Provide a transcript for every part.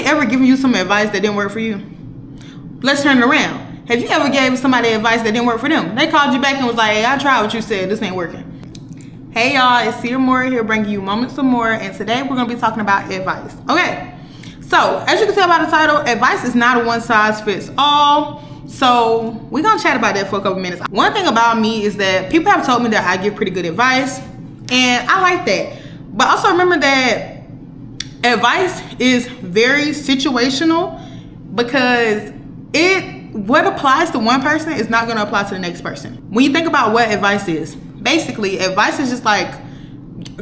ever given you some advice that didn't work for you? Let's turn it around. Have you ever gave somebody advice that didn't work for them? They called you back and was like, hey, I tried what you said, this ain't working. Hey y'all, it's Mora here bringing you Moments of Mora, and today we're going to be talking about advice. Okay, so as you can tell by the title, advice is not a one size fits all. So we're going to chat about that for a couple minutes. One thing about me is that people have told me that I give pretty good advice, and I like that. But also remember that advice is very situational, because what applies to one person is not going to apply to the next person. When you think about what advice is, basically advice is just like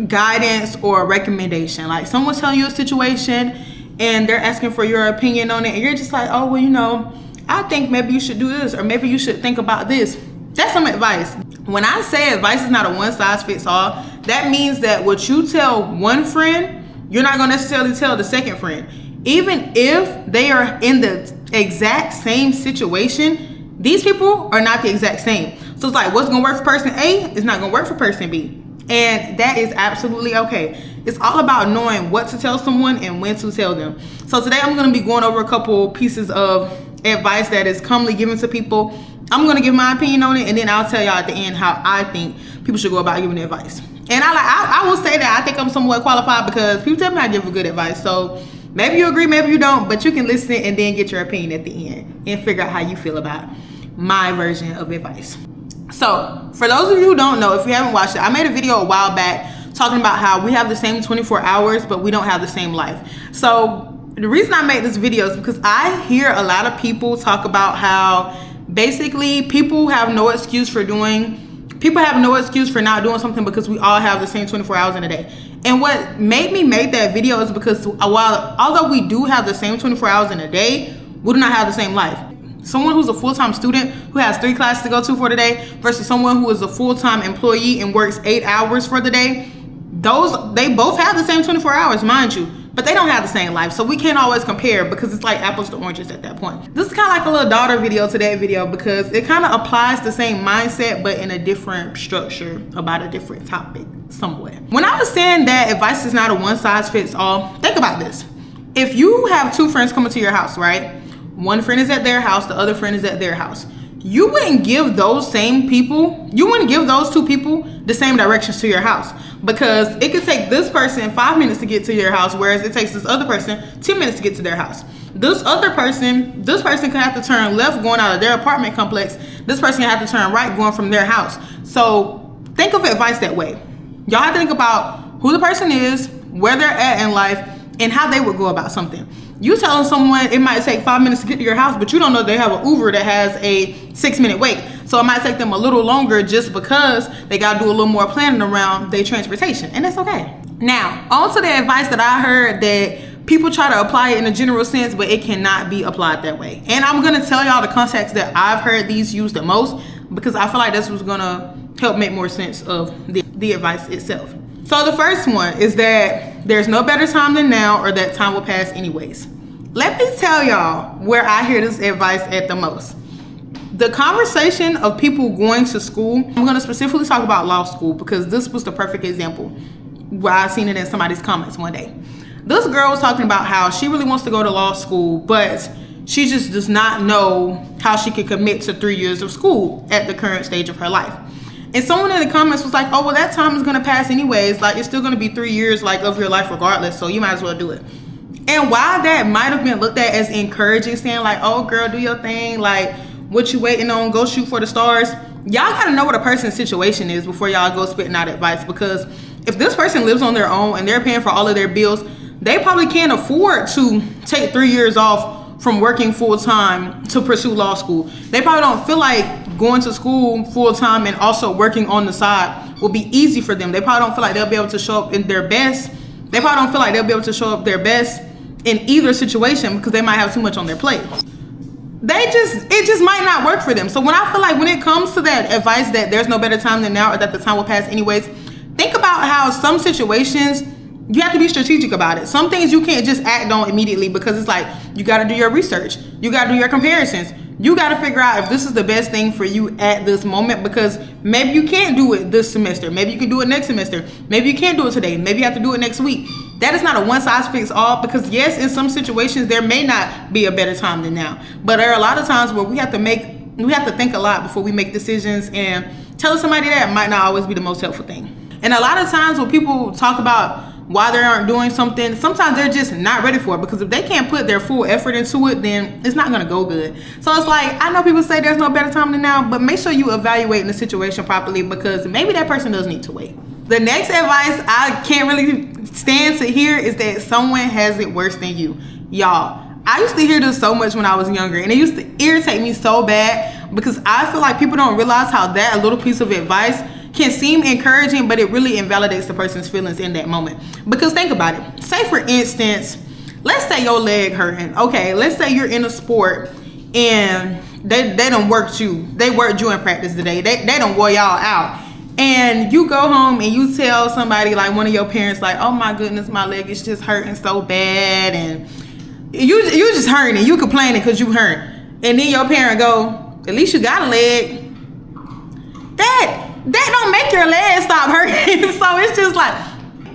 guidance or a recommendation. Like someone's telling you a situation and they're asking for your opinion on it, and you're just like, oh, well, you know, I think maybe you should do this, or maybe you should think about this. That's some advice. When I say advice is not a one size fits all, that means that what you tell one friend, you're not going to necessarily tell the second friend. Even if they are in the exact same situation, these people are not the exact same. So it's like, what's going to work for person A is not going to work for person B. And that is absolutely okay. It's all about knowing what to tell someone and when to tell them. So today I'm going to be going over a couple pieces of advice that is commonly given to people. I'm going to give my opinion on it, and then I'll tell y'all at the end how I think people should go about giving advice. And I will say that I think I'm somewhat qualified, because people tell me I give good advice. So maybe you agree, maybe you don't, but you can listen and then get your opinion at the end and figure out how you feel about my version of advice. So for those of you who don't know, if you haven't watched it, I made a video a while back talking about how we have the same 24 hours, but we don't have the same life. So the reason I made this video is because I hear a lot of people talk about how basically people have no excuse for not doing something, because we all have the same 24 hours in a day. And what made me make that video is because although we do have the same 24 hours in a day, we do not have the same life. Someone who's a full-time student who has 3 classes to go to for the day versus someone who is a full-time employee and works 8 hours for the day, they both have the same 24 hours, mind you, but they don't have the same life. So we can't always compare, because it's like apples to oranges at that point. This is kind of like a little daughter video to that video, because it kind of applies the same mindset but in a different structure about a different topic somewhat. When I was saying that advice is not a one size fits all, think about this. If you have 2 friends coming to your house, right? One friend is at their house, the other friend is at their house. You wouldn't give those 2 people the same directions to your house, because it could take this person 5 minutes to get to your house, whereas it takes this other person 10 minutes to get to their house. This person could have to turn left going out of their apartment complex. This person could have to turn right going from their house. So think of advice that way. Y'all have to think about who the person is, where they're at in life, and how they would go about something. You telling someone it might take 5 minutes to get to your house, but you don't know they have an Uber that has a 6-minute wait. So it might take them a little longer just because they got to do a little more planning around their transportation, and that's okay. Now, on to the advice that I heard that people try to apply it in a general sense, but it cannot be applied that way. And I'm going to tell y'all the context that I've heard these used the most, because I feel like this was going to help make more sense of the advice itself. So the first one is that there's no better time than now, or that time will pass anyways. Let me tell y'all where I hear this advice at the most. The conversation of people going to school, I'm going to specifically talk about law school, because this was the perfect example where I seen it in somebody's comments one day. This girl was talking about how she really wants to go to law school, but she just does not know how she could commit to 3 years of school at the current stage of her life. And someone in the comments was like, oh, well, that time is going to pass anyways. Like, it's still going to be 3 years like of your life regardless, so you might as well do it. And while that might have been looked at as encouraging, saying like, oh, girl, do your thing, like, what you waiting on, go shoot for the stars, y'all got to know what a person's situation is before y'all go spitting out advice. Because if this person lives on their own and they're paying for all of their bills, they probably can't afford to take 3 years off from working full-time to pursue law school. They probably don't feel like going to school full-time and also working on the side will be easy for them. They probably don't feel like they'll be able to show up in their best. They probably don't feel like they'll be able to show up their best in either situation, because they might have too much on their plate. It just might not work for them. So when I feel like when it comes to that advice that there's no better time than now, or that the time will pass anyways, think about how some situations you have to be strategic about it. Some things you can't just act on immediately, because it's like you got to do your research, you got to do your comparisons, you got to figure out if this is the best thing for you at this moment, because maybe you can't do it this semester, maybe you can do it next semester, maybe you can't do it today, maybe you have to do it next week. That is not a one size fits all, because yes, in some situations there may not be a better time than now, but there are a lot of times where we have to think a lot before we make decisions, and telling somebody that might not always be the most helpful thing. And a lot of times when people talk about why they aren't doing something, sometimes they're just not ready for it, because if they can't put their full effort into it, then it's not gonna go good. So it's like, I know people say there's no better time than now, but make sure you evaluate the situation properly, because maybe that person does need to wait. The next advice I can't really stand to hear is that someone has it worse than you. Y'all, I used to hear this so much when I was younger, and it used to irritate me so bad, because I feel like people don't realize how that little piece of advice can seem encouraging, but it really invalidates the person's feelings in that moment. Because think about it. Say for instance, let's say your leg hurting. Okay, let's say you're in a sport and they done worked you. They worked you in practice today. They done wore y'all out. And you go home and you tell somebody, like one of your parents, like, oh my goodness, my leg is just hurting so bad, and you just hurting and you complaining because you hurt. And then your parent go, at least you got a leg. That don't make your leg stop hurting. So it's just like,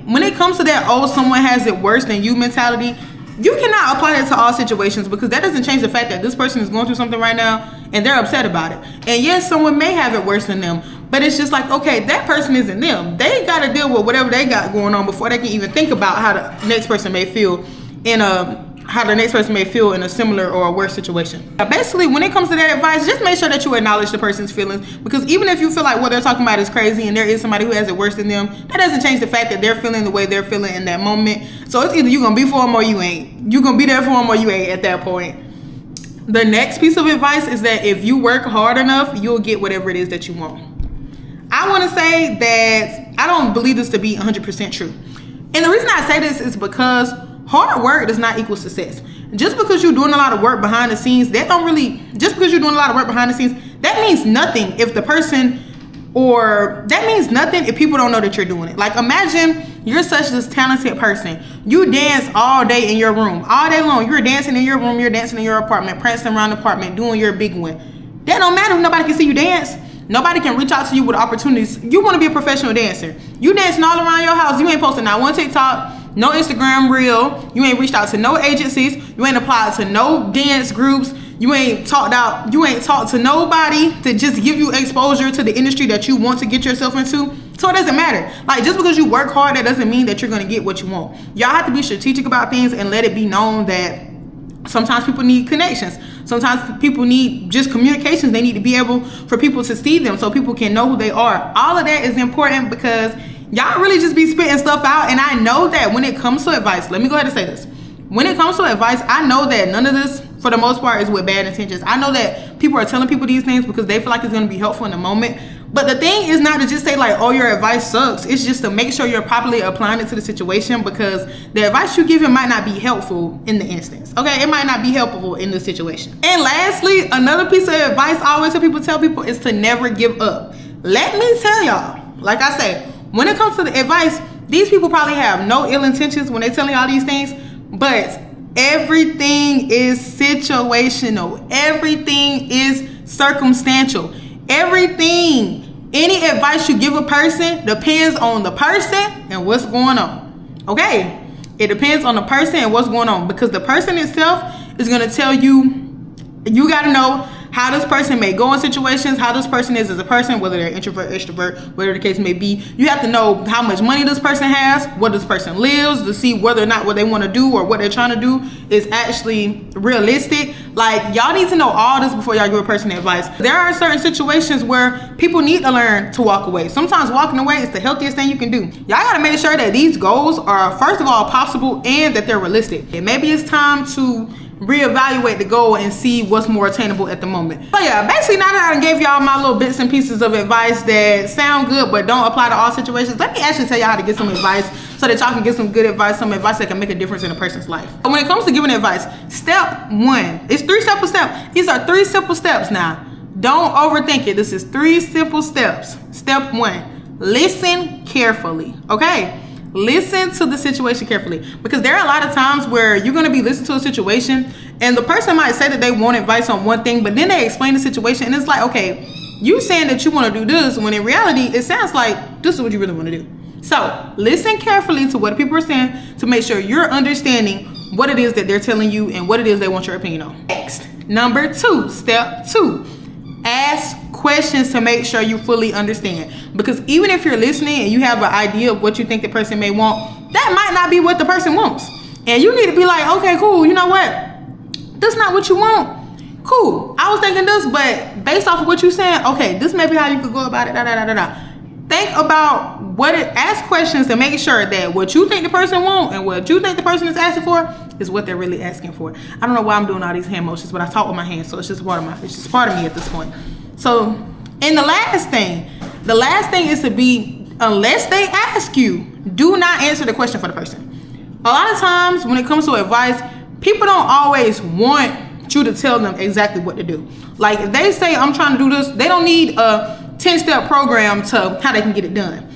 when it comes to that, oh, someone has it worse than you mentality, you cannot apply that to all situations, because that doesn't change the fact that this person is going through something right now and they're upset about it. And yes, someone may have it worse than them, but it's just like, okay, that person isn't them. They got to deal with whatever they got going on before they can even think about how the next person may feel in a similar or a worse situation. Basically, when it comes to that advice, just make sure that you acknowledge the person's feelings, because even if you feel like what they're talking about is crazy and there is somebody who has it worse than them, that doesn't change the fact that they're feeling the way they're feeling in that moment. So it's either you're gonna be for them or you ain't. You're gonna be there for them or you ain't at that point. The next piece of advice is that if you work hard enough, you'll get whatever it is that you want. I want to say that I don't believe this to be 100% true. And the reason I say this is because hard work does not equal success. Just because you're doing a lot of work behind the scenes, that means nothing if the person, or that means nothing if people don't know that you're doing it. Like, imagine you're such this talented person. You dance all day in your room, all day long. You're dancing in your room, you're dancing in your apartment, prancing around the apartment, doing your big one. That don't matter if nobody can see you dance. Nobody can reach out to you with opportunities. You want to be a professional dancer. You dancing all around your house. You ain't posting not one TikTok, no Instagram reel. You ain't reached out to no agencies. You ain't applied to no dance groups. You ain't talked to nobody to just give you exposure to the industry that you want to get yourself into. So it doesn't matter. Like, just because you work hard, that doesn't mean that you're going to get what you want. Y'all have to be strategic about things and let it be known that sometimes people need connections. Sometimes people need just communications. They need to be able for people to see them so people can know who they are. All of that is important, because y'all really just be spitting stuff out. And I know that when it comes to advice, let me go ahead and say this. When it comes to advice, I know that none of this, for the most part, is with bad intentions. I know that people are telling people these things because they feel like it's going to be helpful in the moment. But the thing is not to just say like, oh, your advice sucks. It's just to make sure you're properly applying it to the situation, because the advice you give might not be helpful in the instance. Okay, it might not be helpful in the situation. And lastly, another piece of advice I always tell people is to never give up. Let me tell y'all, like I said, when it comes to the advice, these people probably have no ill intentions when they're telling y'all these things, but everything is situational. Everything is circumstantial. Any advice you give a person depends on the person and what's going on. Okay? It depends on the person and what's going on, because the person itself is going to tell you, you got to know how this person may go in situations, how this person is as a person, whether they're introvert, extrovert, whatever the case may be. You have to know how much money this person has, where this person lives, to see whether or not what they want to do or what they're trying to do is actually realistic. Like, y'all need to know all this before y'all give a person advice. There are certain situations where people need to learn to walk away. Sometimes walking away is the healthiest thing you can do. Y'all got to make sure that these goals are, first of all, possible and that they're realistic. And maybe it's time to reevaluate the goal and see what's more attainable at the moment. But yeah, basically, now that I gave y'all my little bits and pieces of advice that sound good but don't apply to all situations, let me actually tell y'all how to get some advice so that y'all can get some good advice, some advice that can make a difference in a person's life. But when it comes to giving advice, step one, it's 3 simple steps. These are 3 simple steps now. Don't overthink it. This is 3 simple steps. Step 1, listen carefully, okay? Listen to the situation carefully, because there are a lot of times where you're going to be listening to a situation and the person might say that they want advice on one thing, but then they explain the situation and it's like, okay, you saying that you want to do this, when in reality it sounds like this is what you really want to do. So listen carefully to what people are saying to make sure you're understanding what it is that they're telling you and what it is they want your opinion on. Next, number 2, step 2, ask questions to make sure you fully understand. Because even if you're listening and you have an idea of what you think the person may want, that might not be what the person wants. And you need to be like, okay, cool, you know what? That's not what you want. Cool. I was thinking this, but based off of what you're saying, okay, this may be how you could go about it. Think about ask questions to make sure that what you think the person wants and what you think the person is asking for is what they're really asking for. I don't know why I'm doing all these hand motions, but I talk with my hands, so it's just part of me at this point. So, and the last thing is to be, unless they ask you, do not answer the question for the person. A lot of times when it comes to advice, people don't always want you to tell them exactly what to do. Like if they say, I'm trying to do this, they don't need a 10-step program to how they can get it done.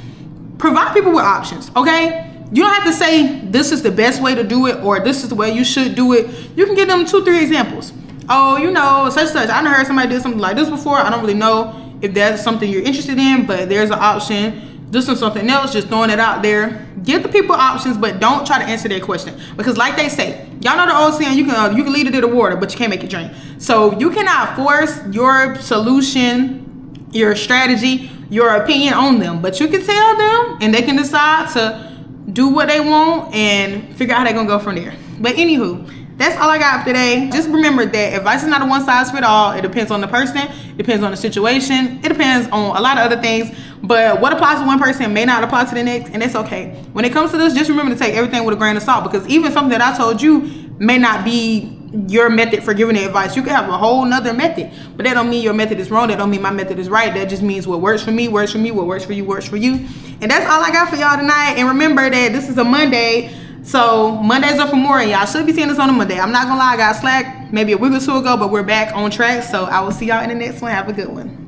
Provide people with options, okay? You don't have to say this is the best way to do it or this is the way you should do it. You can give them 2-3 examples. Oh, you know, such. I done heard somebody did something like this before. I don't really know if that's something you're interested in, but there's an option. This is something else, just throwing it out there. Give the people options, but don't try to answer their question. Because like they say, y'all know the old saying, you can lead it to the water, but you can't make it drink. So you cannot force your solution, your strategy, your opinion on them. But you can tell them and they can decide to do what they want and figure out how they're going to go from there. But anywho, that's all I got for today. Just remember that advice is not a one size fits all. It depends on the person, it depends on the situation, it depends on a lot of other things. But what applies to one person may not apply to the next, and that's okay. When it comes to this, just remember to take everything with a grain of salt, because even something that I told you may not be your method for giving the advice. You could have a whole nother method, but that don't mean your method is wrong. That don't mean my method is right. That just means what works for me, works for me, what works for you, works for you. And that's all I got for y'all tonight. And remember that this is a Monday. So Mondays are for more, and y'all should be seeing this on a Monday. I'm not gonna lie, I got slack maybe a week or two ago, but we're back on track. So I will see y'all in the next one. Have a good one.